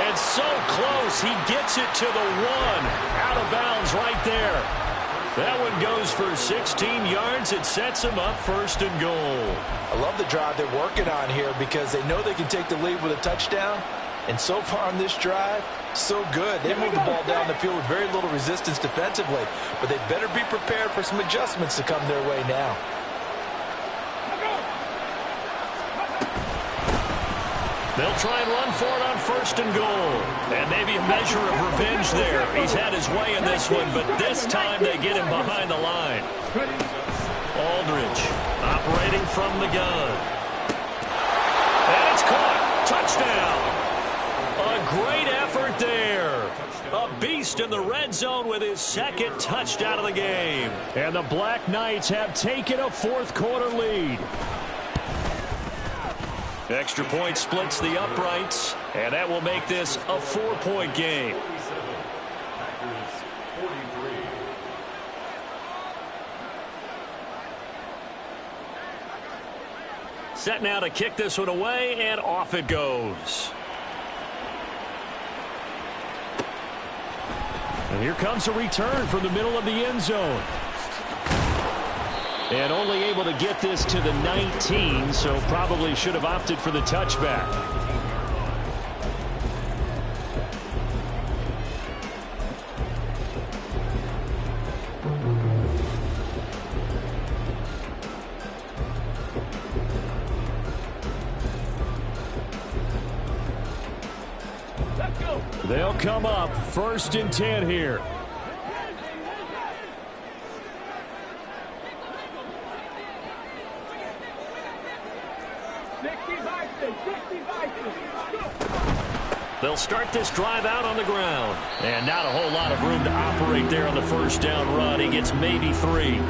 And so close. He gets it to the 1. Out of bounds right there. That one goes for 16 yards. It sets them up first and goal. I love the drive they're working on here because they know they can take the lead with a touchdown. And so far on this drive, so good. They move the ball down the field with very little resistance defensively. But they better be prepared for some adjustments to come their way now. They'll try and run for it on first and goal. And maybe a measure of revenge there. He's had his way in this one, but this time they get him behind the line. Aldridge operating from the gun. And it's caught. Touchdown. A great effort there. A beast in the red zone with his second touchdown of the game. And the Black Knights have taken a fourth-quarter lead. Extra point splits the uprights, and that will make this a 4-point game. Set now to kick this one away, and off it goes. And here comes a return from the middle of the end zone. And only able to get this to the 19, so probably should have opted for the touchback. They'll come up. 1st and 10 here. They'll start this drive out on the ground. And not a whole lot of room to operate there on the 1st down run. He gets maybe 3.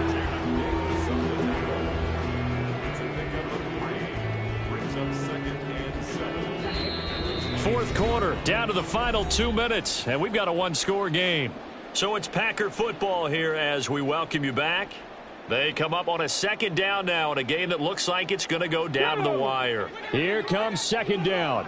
Fourth quarter, down to the final 2 minutes, and we've got a one-score game. So it's Packer football here as we welcome you back. They come up on a 2nd down now in a game that looks like it's going to go down to the wire. Here comes 2nd down.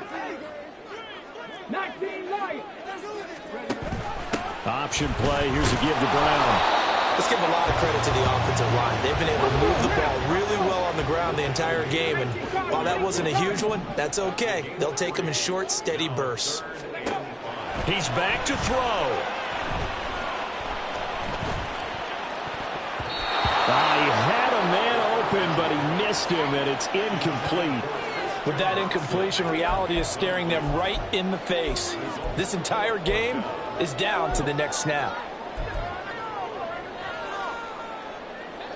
Option play. Here's a give to Brown. Let's give a lot of credit to the offensive line. They've been able to move the ball really well on the ground the entire game. And while that wasn't a huge one, that's okay. They'll take them in short, steady bursts. He's back to throw. He had a man open, but he missed him, and it's incomplete. With that incompletion, reality is staring them right in the face. This entire game is down to the next snap.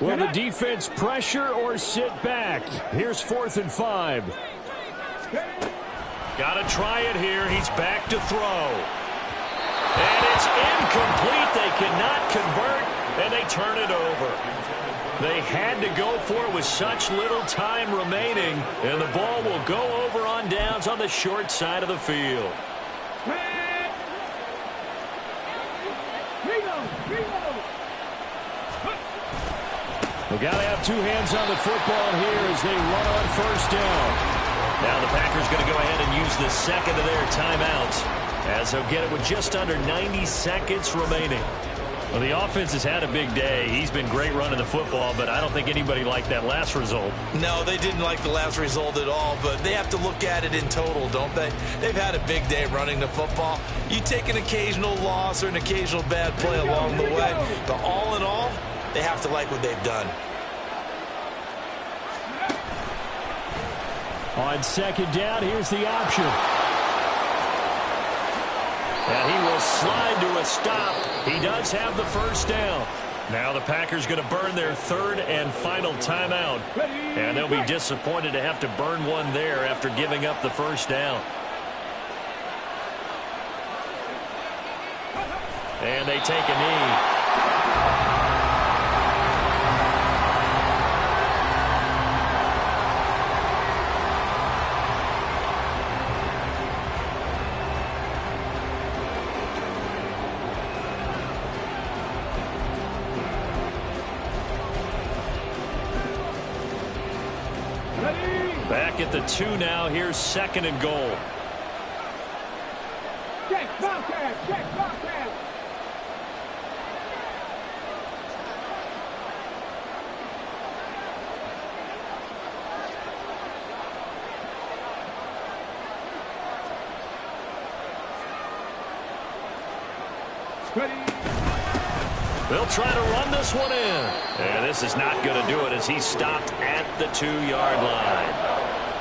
Will the defense pressure or sit back? Here's 4th and 5. Got to try it here. He's back to throw. And it's incomplete. They cannot convert, and they turn it over. They had to go for it with such little time remaining, and the ball will go over on downs on the short side of the field. We've got to have 2 hands on the football here as they run on 1st down. Now the Packers going to go ahead and use the 2nd of their timeouts as they'll get it with just under 90 seconds remaining. Well, the offense has had a big day. He's been great running the football, but I don't think anybody liked that last result. No, they didn't like the last result at all, but they have to look at it in total, don't they? They've had a big day running the football. You take an occasional loss or an occasional bad play along the way, but all in all, they have to like what they've done. On 2nd down, here's the option. And he will slide to a stop. He does have the 1st down. Now the Packers going to burn their 3rd and final timeout. And they'll be disappointed to have to burn one there after giving up the 1st down. And they take a knee. Back at the 2 now. Here's 2nd and goal. Check, Bobcat, check, Bobcat. They'll try to run this one in. And this is not going to do it as he's stopped at the 2-yard line.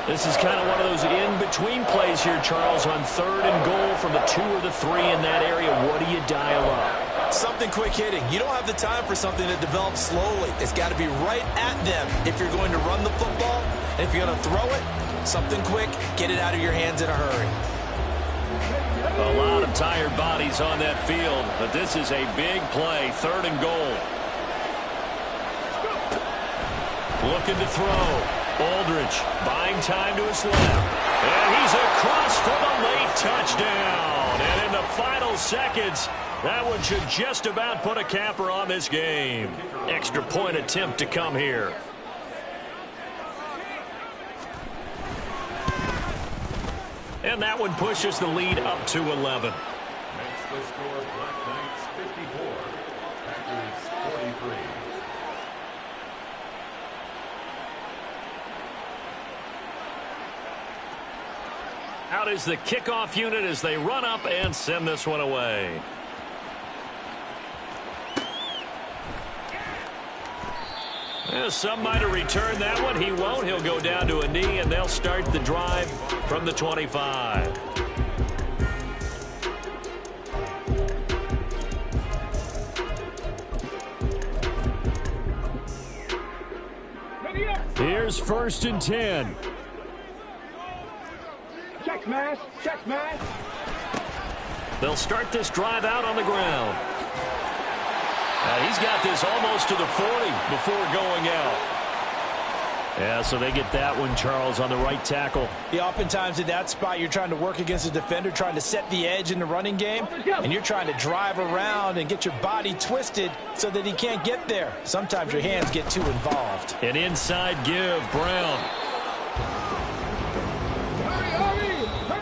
This is kind of one of those in-between plays here, Charles, on 3rd and goal from the 2 or the 3 in that area. What do you dial up? Something quick hitting. You don't have the time for something that develops slowly. It's got to be right at them if you're going to run the football. And if you're going to throw it, something quick, get it out of your hands in a hurry. A lot of tired bodies on that field, but this is a big play. 3rd and goal. Looking to throw. Aldridge buying time to his left. And he's across for the late touchdown. And in the final seconds, that one should just about put a capper on this game. Extra point attempt to come here. And that one pushes the lead up to 11. Makes the score Black Knights 54, Packers 43. Out is the kickoff unit as they run up and send this one away. Some might have returned that one. He won't. He'll go down to a knee, and they'll start the drive from the 25. Here's 1st and 10. Check smash. Check smash. They'll start this drive out on the ground. He's got this almost to the 40 before going out. Yeah, so they get that one, Charles, on the right tackle. Yeah, oftentimes in that spot, you're trying to work against a defender, trying to set the edge in the running game, and you're trying to drive around and get your body twisted so that he can't get there. Sometimes your hands get too involved. An inside give, Brown.